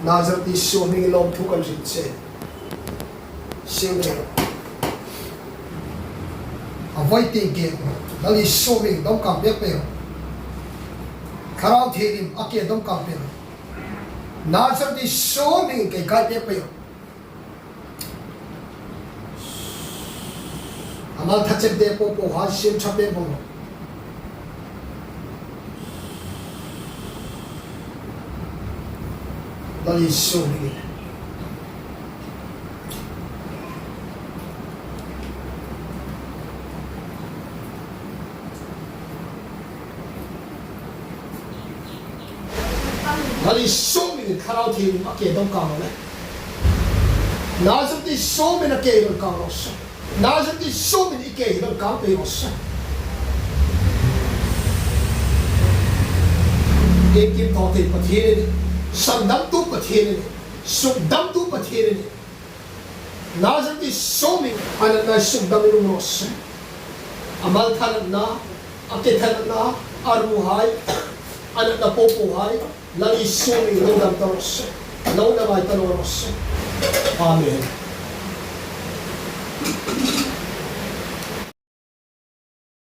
Nazareth is showing long to country say. Singing. Avoiding game. That is showing don't come back there. Kawng him again don't come back. Nazareth is showing a guy back. Amal touch de popo has sim chape bono. That is showing. That is showing Kawng him again don't come on. Nazareth is showing again don't come on. Nazareth is so many gay don't come to us. They keep talking, but here, some dumb to but here, some dumb to but here. Nazareth is so many, and a nice some dumb in us. Amal Tanana, Aketanana, Armuhai, and the Popohai, Lali so many no dumb to us. No, the Vitanos. Amen.